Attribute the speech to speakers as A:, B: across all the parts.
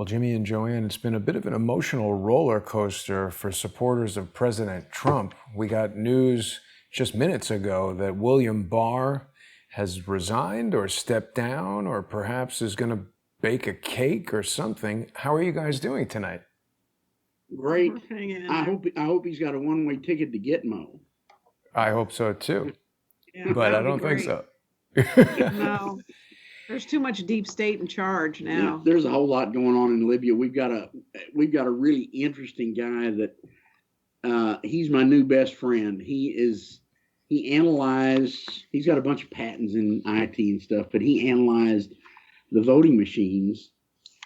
A: Well, Jimmy and JoAnne, it's been a bit of an emotional roller coaster for supporters of President Trump. We got news just minutes ago that William Barr has resigned or stepped down or perhaps is going to bake a cake or something. How are you guys doing tonight?
B: Great. I hope he's got a one-way ticket to Gitmo.
A: I hope so too.
C: Yeah,
A: but I don't think so.
C: No. There's too much deep state in charge now.
B: Yeah, there's a whole lot going on in Libya. We've got a really interesting guy that he's my new best friend. He's got a bunch of patents in IT and stuff, but he analyzed the voting machines,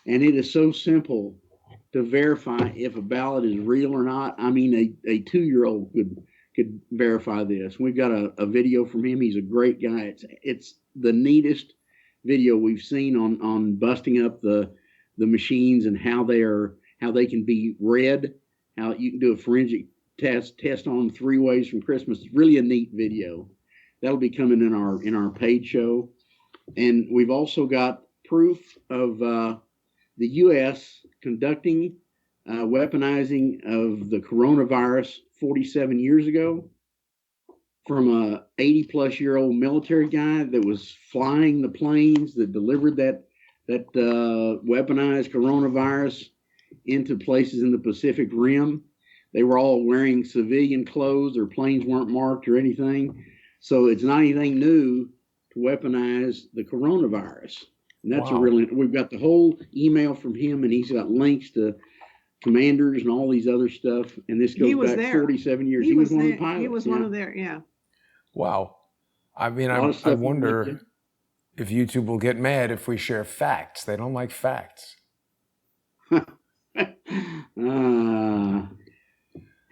B: and it is so simple to verify if a ballot is real or not. I mean, a 2-year-old could verify this. We've got a video from him. He's a great guy. It's the neatest video we've seen on busting up the machines and how they can be read, how you can do a forensic test on them 3 ways from Christmas. It's really a neat video. That'll be coming in our paid show. And we've also got proof of the U.S. conducting weaponizing of the coronavirus 47 years ago from a 80-plus-year-old military guy that was flying the planes that delivered that weaponized coronavirus into places in the Pacific Rim. They were all wearing civilian clothes. Their planes weren't marked or anything. So it's not anything new to weaponize the coronavirus. And that's we've got the whole email from him, and he's got links to commanders and all these other stuff. And this goes back there. 47 years. He was one of the pilots.
C: He was one of their, yeah.
A: Wow. I mean, I wonder if YouTube will get mad if we share facts. They don't like facts.
B: How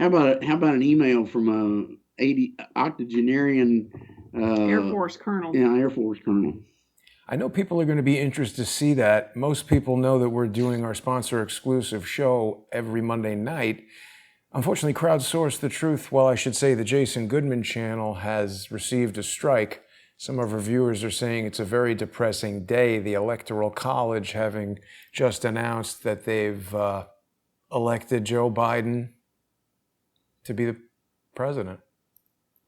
B: about an email from a octogenarian
C: Air Force colonel?
B: Yeah, Air Force colonel.
A: I know people are going to be interested to see that. Most people know that we're doing our sponsor exclusive show every Monday night. Unfortunately, Crowdsource the Truth, well, I should say the Jason Goodman channel has received a strike. Some of our viewers are saying it's a very depressing day, the Electoral College having just announced that they've elected Joe Biden to be the president.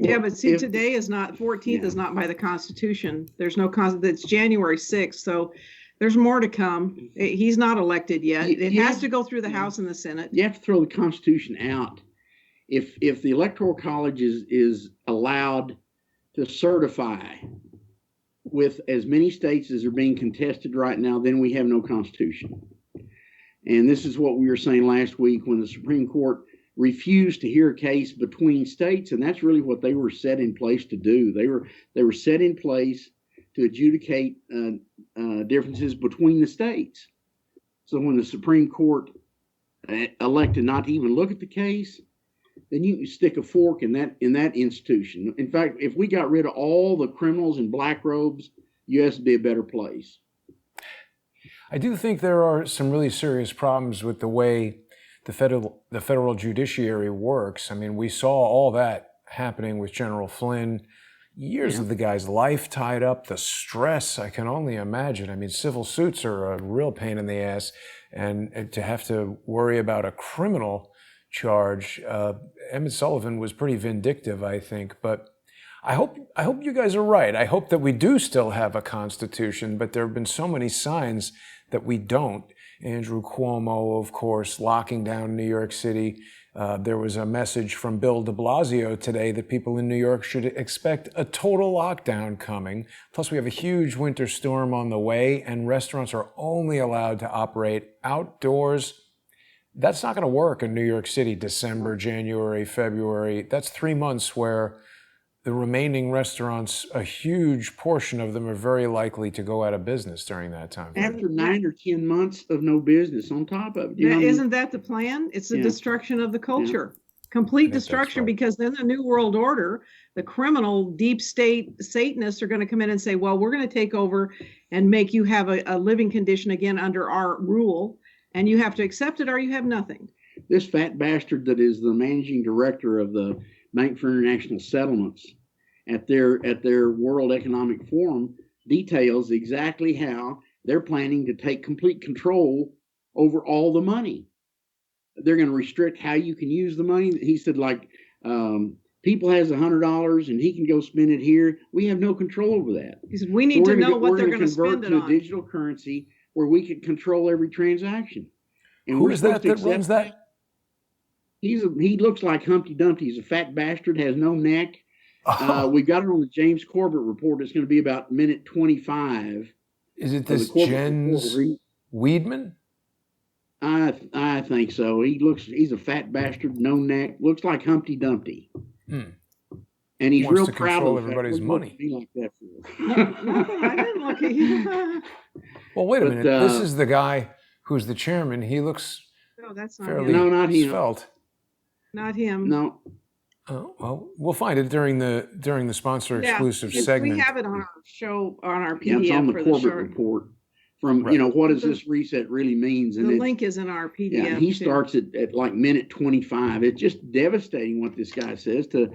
C: Yeah, but see, today is not, 14th is not by the Constitution. There's no it's January 6th, so there's more to come. He's not elected yet. It has to go through the House and the Senate.
B: You have to throw the Constitution out. If the Electoral College is allowed to certify with as many states as are being contested right now, then we have no Constitution. And this is what we were saying last week when the Supreme Court refused to hear a case between states, and that's really what they were set in place to do. They were set in place to adjudicate differences between the states. So when the Supreme Court elected not to even look at the case, then you can stick a fork in that institution. In fact, if we got rid of all the criminals in black robes, the U.S. would be a better place.
A: I do think there are some really serious problems with the way the federal judiciary works. I mean, we saw all that happening with General Flynn. Years of the guy's life tied up, the stress, I can only imagine. I mean, civil suits are a real pain in the ass, and to have to worry about a criminal charge. Emmett Sullivan was pretty vindictive, I think, but I hope you guys are right. I hope that we do still have a constitution, but there have been so many signs that we don't. Andrew Cuomo, of course, locking down New York City. There was a message from Bill de Blasio today that people in New York should expect a total lockdown coming. Plus, we have a huge winter storm on the way, and restaurants are only allowed to operate outdoors. That's not going to work in New York City, December, January, February. That's 3 months where the remaining restaurants, a huge portion of them are very likely to go out of business during that time.
B: After 9 or 10 months of no business on top of it.
C: Isn't that the plan? It's the destruction of the culture. Complete destruction, because then the New World Order, the criminal deep state Satanists are going to come in and say, well, we're going to take over and make you have a living condition again under our rule, and you have to accept it or you have nothing.
B: This fat bastard that is the managing director of the Bank for International Settlements at their World Economic Forum details exactly how they're planning to take complete control over all the money. They're going to restrict how you can use the money. He said, like, people has $100 and he can go spend it here. We have no control over that.
C: He said, we need to know what they're going to
B: convert
C: spend it
B: to
C: on.
B: a digital currency where we can control every transaction. And
A: who is that runs that?
B: He looks like Humpty Dumpty. He's a fat bastard, has no neck.
A: Oh.
B: We got it on the James Corbett report. It's going to be about minute 25.
A: Is it this Jens Weidman?
B: I think so. He's a fat bastard, no neck, looks like Humpty Dumpty. And he's real proud of
A: everybody's money.
B: Like that
C: I didn't look at you.
A: Well, wait a minute. This is the guy who's the chairman. He looks
C: that's not
A: fairly
C: him.
B: No, not him.
A: svelte.
C: Not him.
B: No.
A: Oh, well, we'll find it during the sponsor exclusive segment.
C: We have it on our show, on our PDF.
B: Yeah, it's on the
C: for
B: Corbett report. From what does this reset really means? And
C: the link is in our PDF.
B: Yeah, he starts at like minute 25. It's just devastating what this guy says to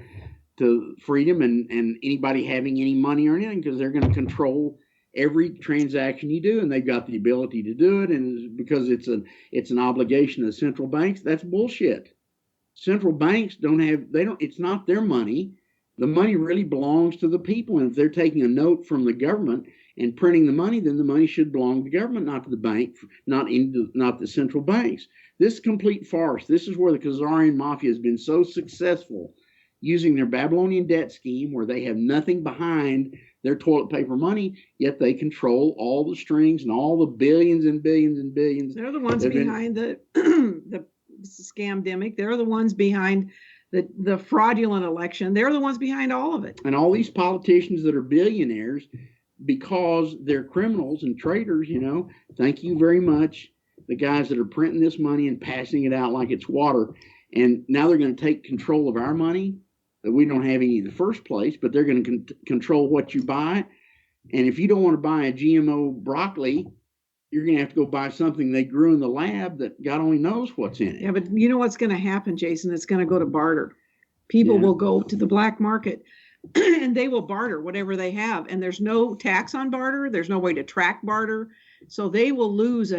B: freedom and anybody having any money or anything, because they're going to control every transaction you do, and they've got the ability to do it. And because it's an obligation of central banks, that's bullshit. Central banks it's not their money. The money really belongs to the people. And if they're taking a note from the government and printing the money, then the money should belong to the government, not to the bank, not the central banks. This is complete farce. This is where the Khazarian mafia has been so successful, using their Babylonian debt scheme where they have nothing behind their toilet paper money, yet they control all the strings and all the billions and billions and billions.
C: They're the ones behind the scamdemic. They're the ones behind the fraudulent election. They're the ones behind all of it.
B: And all these politicians that are billionaires, because they're criminals and traitors, thank you very much. The guys that are printing this money and passing it out like it's water. And now they're going to take control of our money that we don't have any in the first place, but they're going to control what you buy. And if you don't want to buy a GMO broccoli, you're going to have to go buy something they grew in the lab that God only knows what's in it.
C: Yeah, but you know what's going to happen, Jason? It's going to go to barter. People will go to the black market and they will barter whatever they have. And there's no tax on barter. There's no way to track barter. So they will lose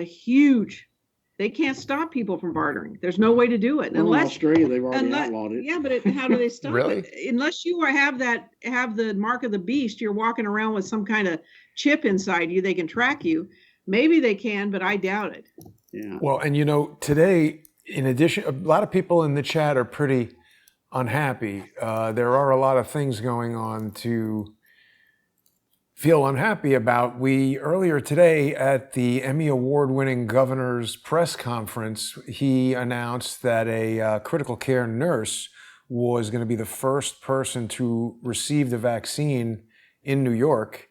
C: they can't stop people from bartering. There's no way to do it.
B: Well, in Australia, they've already outlawed it.
C: Yeah, but how do they stop
A: Really?
C: it? Unless you have the mark of the beast, you're walking around with some kind of chip inside you, they can track you. Maybe they can, but I doubt it.
B: Yeah.
A: Well, and today, in addition, a lot of people in the chat are pretty unhappy. There are a lot of things going on to feel unhappy about. Earlier today at the Emmy Award-winning governor's press conference, he announced that a critical care nurse was going to be the first person to receive the vaccine in New York.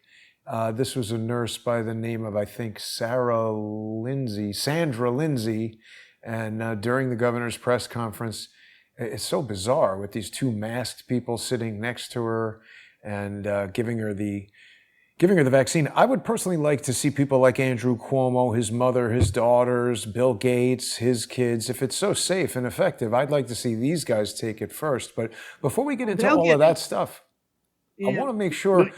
A: This was a nurse by the name of, I think, Sandra Lindsay. And during the governor's press conference, it's so bizarre with these two masked people sitting next to her and giving her the vaccine. I would personally like to see people like Andrew Cuomo, his mother, his daughters, Bill Gates, his kids. If it's so safe and effective, I'd like to see these guys take it first. But before we get into all of that stuff, I want to make sure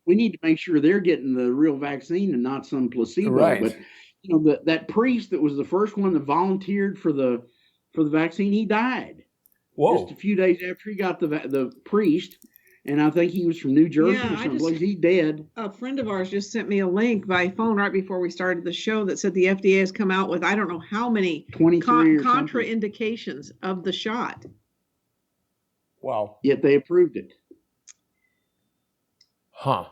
B: we need to make sure they're getting the real vaccine and not some placebo.
A: Right.
B: But that priest that was the first one that volunteered for the vaccine, he died.
A: Whoa.
B: Just a few days after he got the priest. And I think he was from New Jersey or someplace. He's dead.
C: A friend of ours just sent me a link by phone right before we started the show that said the FDA has come out with, I don't know how many contraindications of the shot.
A: Wow.
B: Yet they approved it.
A: Huh.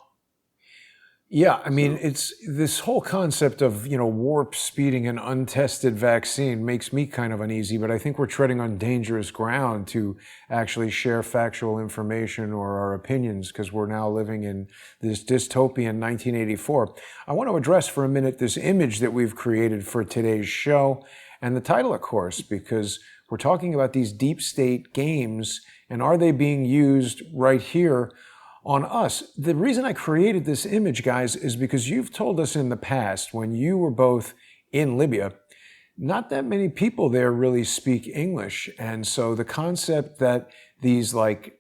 A: Yeah, I mean, it's this whole concept of, warp speeding an untested vaccine makes me kind of uneasy, but I think we're treading on dangerous ground to actually share factual information or our opinions, because we're now living in this dystopian 1984. I want to address for a minute this image that we've created for today's show and the title, of course, because we're talking about these deep state games and are they being used right here on us. The reason I created this image, guys, is because you've told us in the past, when you were both in Libya, not that many people there really speak English. And so the concept that these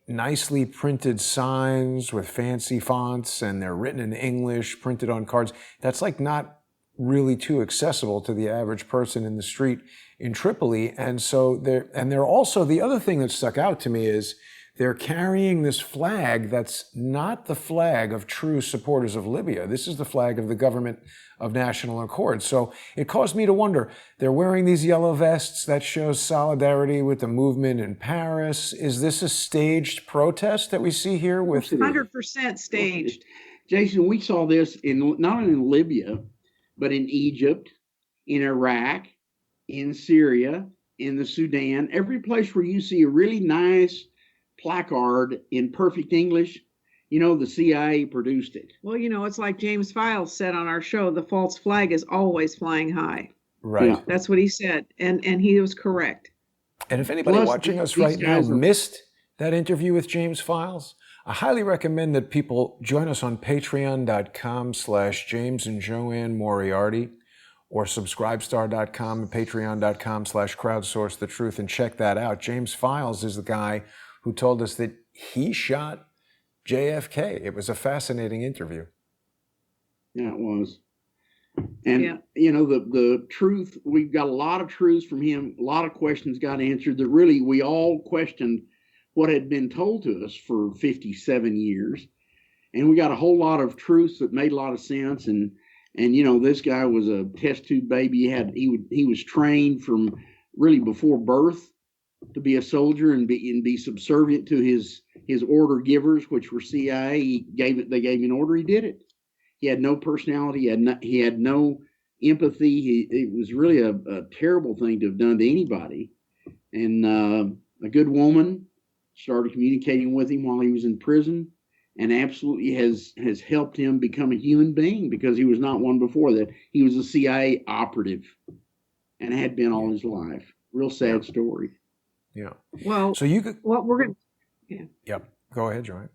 A: nicely printed signs with fancy fonts and they're written in English, printed on cards, that's not really too accessible to the average person in the street in Tripoli. And so they're also, the other thing that stuck out to me is they're carrying this flag that's not the flag of true supporters of Libya. This is the flag of the government of national accord. So it caused me to wonder, they're wearing these yellow vests that shows solidarity with the movement in Paris. Is this a staged protest that we see here with
C: 100% staged?
B: Jason, we saw this not only in Libya, but in Egypt, in Iraq, in Syria, in the Sudan, every place where you see a really nice placard in perfect English, the CIA produced it.
C: Well, it's like James Files said on our show, the false flag is always flying high.
A: Right. Yeah.
C: That's what he said. And he was correct.
A: And if anybody watching us right now missed that interview with James Files, I highly recommend that people join us on patreon.com/James and JoAnne Moriarty, or subscribestar.com and patreon.com/crowdsource the truth, and check that out. James Files is the guy who told us that he shot JFK. It was a fascinating interview.
B: Yeah, it was. And, the truth, we've got a lot of truths from him. A lot of questions got answered that really we all questioned what had been told to us for 57 years. And we got a whole lot of truths that made a lot of sense. And this guy was a test tube baby. He was trained from really before birth to be a soldier and be subservient to his order givers, which were CIA. They gave him an order, he did it. He had no personality, he had no empathy. It was really a terrible thing to have done to anybody. And a good woman started communicating with him while he was in prison, and absolutely has helped him become a human being, because he was not one before that. He was a CIA operative and had been all his life. Real sad story.
A: Yeah.
C: Well,
A: so you could.
C: Well, we're going to. Yeah.
A: Yep. Go ahead, JoAnne.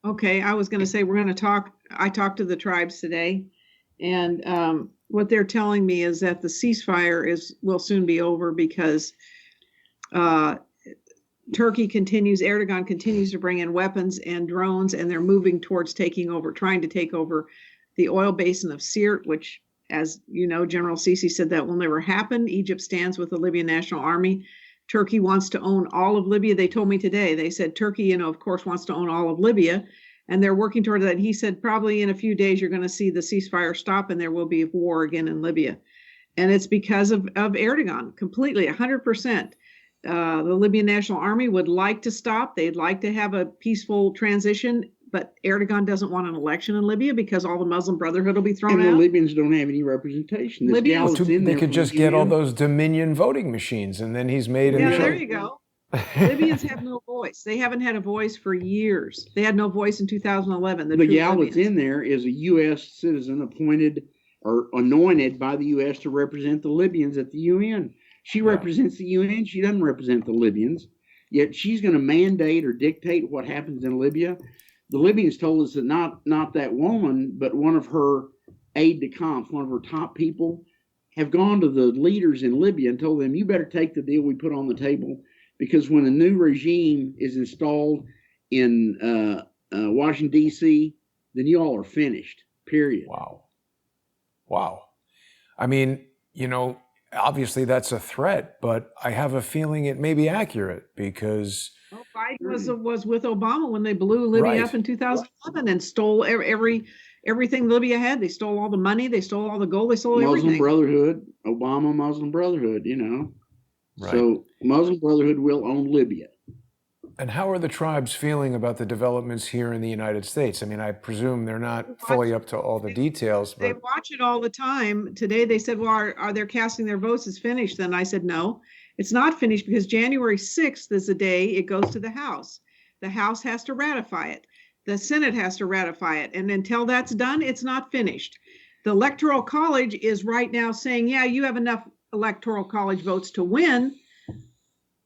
C: Okay. I was going to say, we're going to talk. I talked to the tribes today, and what they're telling me is that the ceasefire will soon be over, because Turkey Erdogan continues to bring in weapons and drones, and they're moving towards trying to take over the oil basin of Sirte, which, as you know, General Sisi said that will never happen. Egypt stands with the Libyan National Army. Turkey wants to own all of Libya. They told me today, they said Turkey, of course, wants to own all of Libya, and they're working toward that. And he said, probably in a few days, you're going to see the ceasefire stop and there will be war again in Libya. And it's because of Erdogan, completely, 100%. The Libyan National Army would like to stop. They'd like to have a peaceful transition, but Erdogan doesn't want an election in Libya because all the Muslim Brotherhood will be thrown out.
B: And the Libyans don't have any representation.
A: They could just get all those Dominion voting machines, and then he's made.
C: Yeah, there you go. Libyans have no voice. They haven't had a voice for years. They had no voice in 2011.
B: The gal that's in there is a U.S. citizen appointed or anointed by the U.S. to represent the Libyans at the UN. She represents the UN. She doesn't represent the Libyans. Yet she's going to mandate or dictate what happens in Libya. The Libyans told us that not that woman, but one of her aide-de-camp, one of her top people, have gone to the leaders in Libya and told them, you better take the deal we put on the table, because when a new regime is installed in Washington, D.C., then you all are finished, period.
A: Wow. I mean, obviously that's a threat, but I have a feeling it may be accurate, because
C: Biden was with Obama when they blew Libya up in 2011 and stole everything Libya had. They stole all the money, they stole all the gold, they stole everything.
B: Muslim Brotherhood, Obama Muslim Brotherhood, Right. So Muslim Brotherhood will own Libya.
A: And how are the tribes feeling about the developments here in the United States? I mean, I presume they're not fully up to all the details. But
C: they watch it all the time. Today they said, well, are they casting their votes? It's finished. Then I said, no, it's not finished, because January 6th is the day it goes to the House. The House has to ratify it. The Senate has to ratify it. And until that's done, it's not finished. The Electoral College is right now saying, yeah, you have enough Electoral College votes to win,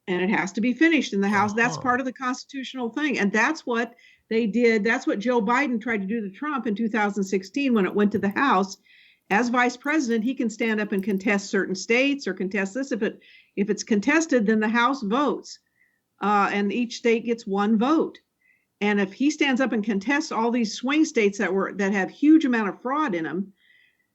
C: and it has to be finished in the House. That's part of the constitutional thing. And that's what they did. That's what Joe Biden tried to do to Trump in 2016 when it went to the House. As vice president, he can stand up and contest certain states or contest this. If it's contested, then the House votes, and each state gets one vote. And if he stands up and contests all these swing states that have huge amount of fraud in them,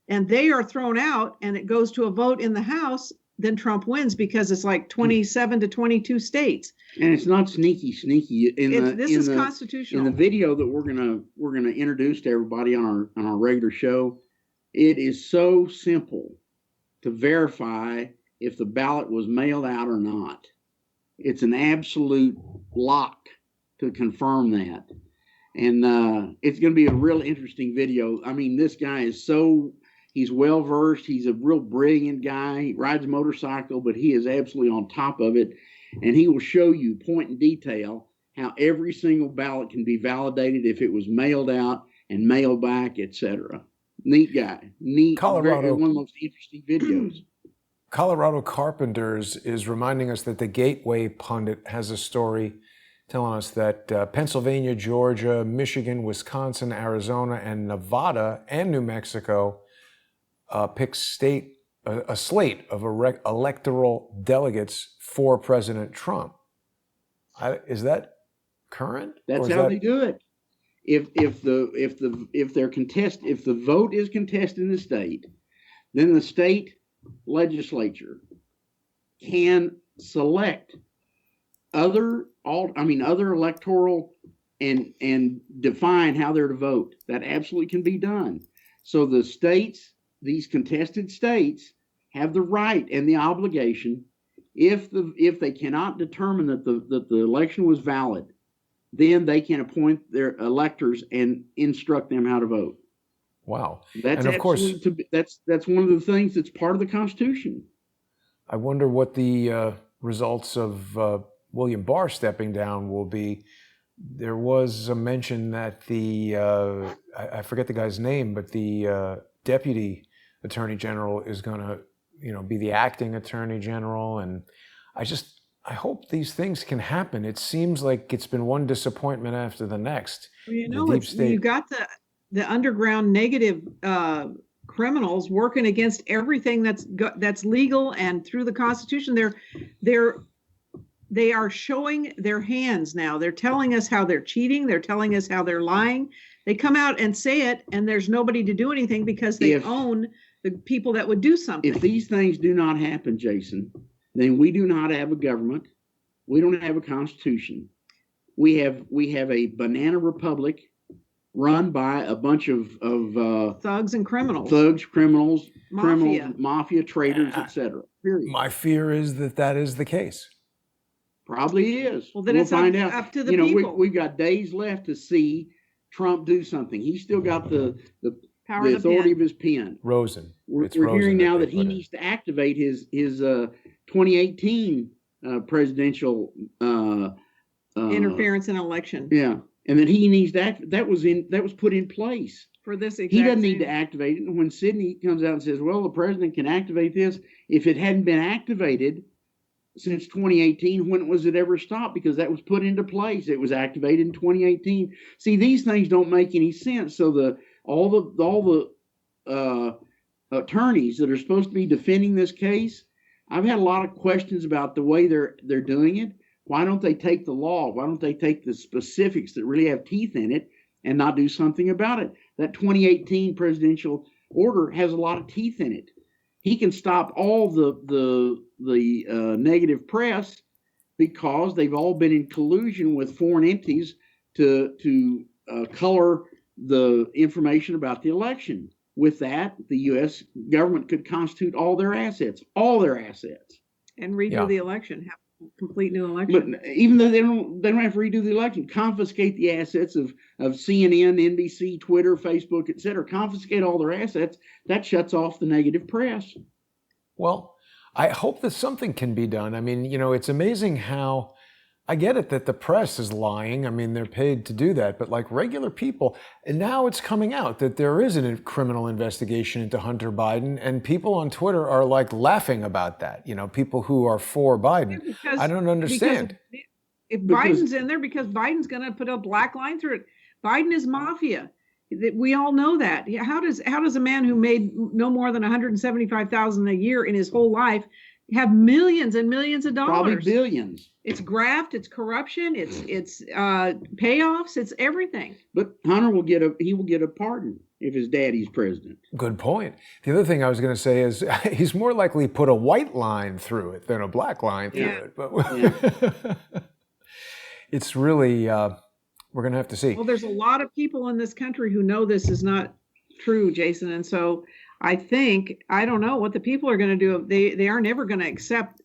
C: and they are thrown out and it goes to a vote in the House, then Trump wins because it's like 27 to 22 states.
B: And it's not sneaky.
C: This is constitutional.
B: In the video that we're gonna introduce to everybody on our regular show, it is so simple to verify if the ballot was mailed out or not. It's an absolute lock to confirm that. And it's going to be a real interesting video. I mean, this guy is he's well versed. He's a real brilliant guy. He rides a motorcycle, but he is absolutely on top of it. And he will show you point in detail how every single ballot can be validated if it was mailed out and mailed back, etc. Neat guy. Neat.
A: Colorado.
B: One of the most interesting videos.
A: Colorado Carpenters is reminding us that the Gateway Pundit has a story telling us that Pennsylvania, Georgia, Michigan, Wisconsin, Arizona, and Nevada and New Mexico pick a slate of electoral delegates for President Trump. Is that current?
B: That's how they do it. If the vote is contested in the state, then the state legislature can select other electoral and define how they're to vote. That absolutely can be done. So the states, these contested states, have the right and the obligation, if they cannot determine that the election was valid, then they can appoint their electors and instruct them how to vote.
A: Wow.
B: That's, and of course, that's one of the things that's part of the Constitution. I
A: wonder what the results of William Barr stepping down will be. There was a mention that I forget the guy's name, but the deputy attorney general is going to, be the acting attorney general. And I hope these things can happen. It seems like it's been one disappointment after the next.
C: Well, you got the underground negative criminals working against everything that's legal and through the Constitution. They are showing their hands now. They're telling us how they're cheating. They're telling us how they're lying. They come out and say it, and there's nobody to do anything because they own the people that would do something.
B: If these things do not happen, Jason, then we do not have a government. We don't have a constitution. We have a banana republic run by a bunch of
C: thugs and criminals.
B: Thugs, criminals, mafia traitors, etc.
A: My fear is that is the case.
B: Probably is.
C: Well, then we'll find out. Up to the people.
B: We've got days left to see Trump do something. He's still got the authority of his pen. We're hearing now that he needs to activate his 2018 presidential
C: interference in election.
B: Yeah, and that he needs to that was put in place
C: for this.
B: He doesn't need to activate it. And when Sidney comes out and says, "Well, the president can activate this," if it hadn't been activated since 2018, when was it ever stopped? Because that was put into place. It was activated in 2018. See, these things don't make any sense. So all the attorneys that are supposed to be defending this case, I've had a lot of questions about the way they're doing it. Why don't they take the law? Why don't they take the specifics that really have teeth in it and not do something about it? That 2018 presidential order has a lot of teeth in it. He can stop all the negative press because they've all been in collusion with foreign entities to color the information about the election. With that, the U.S. government could constitute all their assets,
C: and redo the election, have a complete new election.
B: But even though they don't have to redo the election, confiscate the assets of CNN, NBC, Twitter, Facebook, etc. Confiscate all their assets. That shuts off the negative press.
A: Well, I hope that something can be done. I mean, it's amazing how I get it that the press is lying. I mean, they're paid to do that. But like regular people, and now it's coming out that there is a criminal investigation into Hunter Biden, and people on Twitter are like laughing about that. People who are for Biden. I don't understand.
C: If Biden's in there, because Biden's going to put a black line through it. Biden is mafia. We all know that. How does a man who made no more than $175,000 a year in his whole life have millions and millions of dollars?
B: Probably billions.
C: It's graft, it's corruption, it's payoffs, it's everything.
B: But Hunter will get a pardon. if his daddy's president.
A: Good point. The other thing I was going to say is he's more likely put a white line through it than a black line through it. But it's really, we're going to have to see.
C: Well, there's a lot of people in this country who know this is not true, Jason. And so I don't know what the people are going to do. They are never going to accept.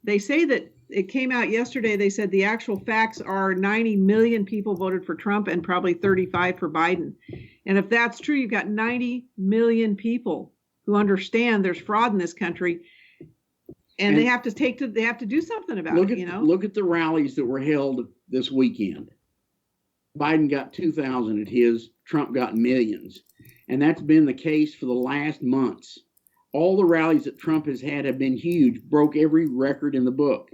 C: They say that it came out yesterday. They said the actual facts are 90 million people voted for Trump and probably 35 for Biden. And if that's true, you've got 90 million people who understand there's fraud in this country, and they have to do something about it.
B: Look at the rallies that were held this weekend. Biden got 2,000 at his. Trump got millions, and that's been the case for the last months. All the rallies that Trump has had have been huge, broke every record in the book.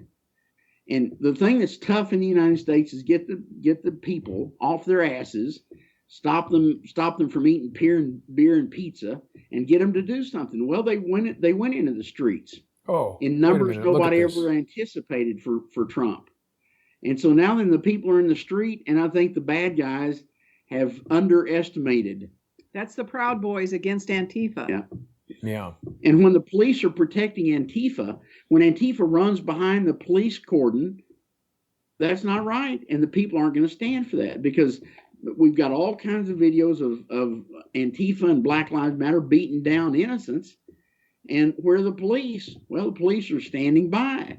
B: And the thing that's tough in the United States is get the people off their asses, stop them from eating beer and pizza, and get them to do something. Well, they went into the streets in numbers nobody ever anticipated for Trump. And so now then the people are in the street, and I think the bad guys have underestimated.
C: That's the Proud Boys against Antifa.
A: Yeah.
B: And when the police are protecting Antifa, when Antifa runs behind the police cordon, that's not right. And the people aren't going to stand for that, because we've got all kinds of videos of Antifa and Black Lives Matter beating down innocents. And where the police? Well, the police are standing by.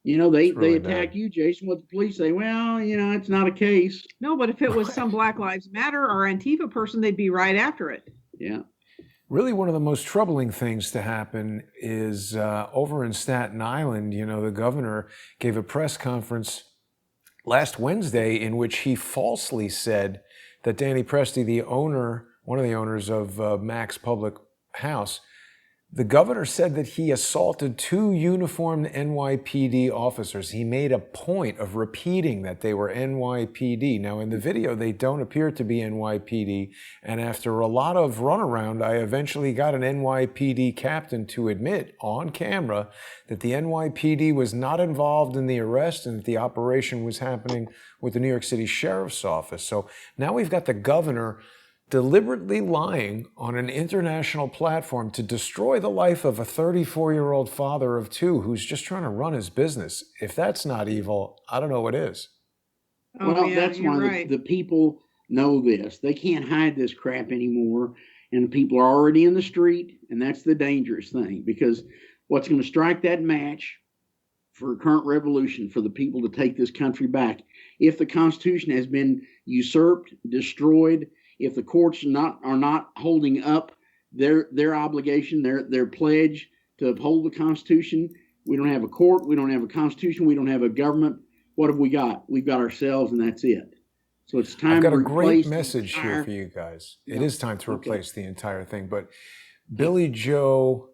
B: They attack you, Jason, what the police say, well, it's not a case.
C: No, but if it was some Black Lives Matter or Antifa person, they'd be right after it.
B: Yeah.
A: Really, one of the most troubling things to happen is over in Staten Island. The governor gave a press conference last Wednesday in which he falsely said that Danny Presti, one of the owners of Mac's Public House, the governor said that he assaulted 2 uniformed NYPD officers. He made a point of repeating that they were NYPD. Now, in the video, they don't appear to be NYPD. And after a lot of runaround, I eventually got an NYPD captain to admit on camera that the NYPD was not involved in the arrest and that the operation was happening with the New York City Sheriff's Office. So now we've got the governor deliberately lying on an international platform to destroy the life of a 34-year-old father of 2 who's just trying to run his business. If that's not evil, I don't know what is.
B: That's why the people know this. They can't hide this crap anymore, and the people are already in the street, and that's the dangerous thing, because what's going to strike that match for a current revolution, for the people to take this country back, if the Constitution has been usurped, destroyed, if the courts are not holding up their obligation, their pledge to uphold the Constitution, we don't have a court, we don't have a Constitution, we don't have a government. What have we got? We've got ourselves, and that's it. So it's time to replace.
A: I've got a great message here for you guys. It is time to replace the entire thing. But Billy Joe,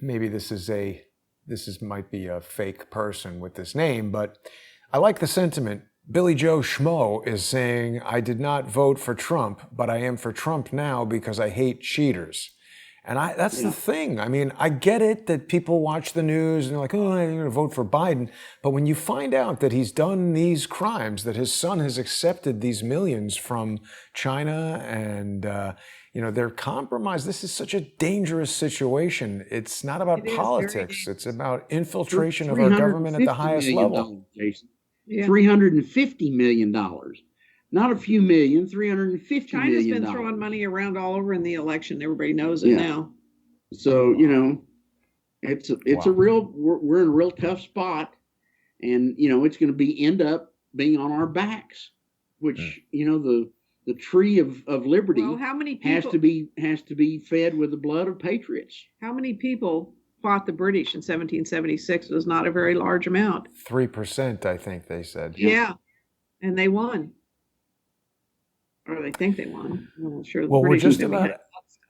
A: maybe this might be a fake person with this name, but I like the sentiment. Billy Joe Schmo is saying, I did not vote for Trump, but I am for Trump now because I hate cheaters. And that's the thing. I mean, I get it that people watch the news and they're like, oh, I'm going to vote for Biden. But when you find out that he's done these crimes, that his son has accepted these millions from China and, they're compromised. This is such a dangerous situation. It's not about politics. It's about infiltration of our government at the highest level.
B: Jason. $350 million. Not a few million, $350 million.
C: China's been throwing money around all over in the election. Everybody knows it now.
B: So, it's a real, we're in a real tough spot, and, it's going to end up being on our backs, which, the tree of liberty
C: how many people,
B: has to be fed with the blood of patriots.
C: How many people fought the British in 1776? It was not a very large amount.
A: 3%, I think they said.
C: Yeah. And they won. Or they think they won. I'm not sure.
A: Well, we're just about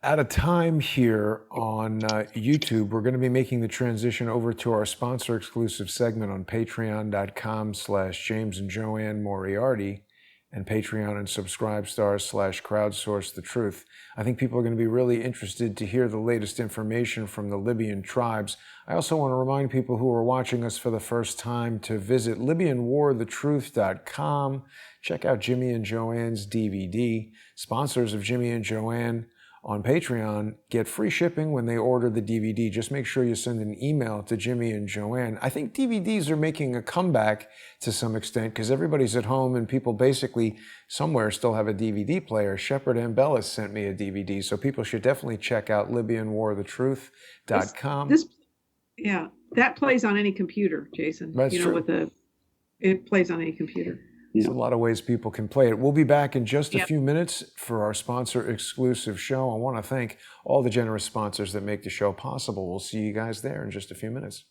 A: out of time here on YouTube. We're going to be making the transition over to our sponsor exclusive segment on patreon.com/James and JoAnne Moriarty and Patreon and Subscribestar/crowdsource the truth. I think people are going to be really interested to hear the latest information from the Libyan tribes. I also want to remind people who are watching us for the first time to visit LibyanWarTheTruth.com. Check out Jimmy and JoAnne's DVD. Sponsors of Jimmy and JoAnne on Patreon get free shipping when they order the DVD. Just make sure you send an email to Jimmy and JoAnne. I think DVDs are making a comeback to some extent because everybody's at home and people basically somewhere still have a DVD player. Shepard and Bellis sent me a DVD, so people should definitely check out LibyanWarTheTruth.com.
C: Yeah, that plays on any computer, Jason.
A: That's true.
C: It plays on any computer.
A: There's a lot of ways people can play it. We'll be back in just a few minutes for our sponsor exclusive show. I want to thank all the generous sponsors that make the show possible. We'll see you guys there in just a few minutes.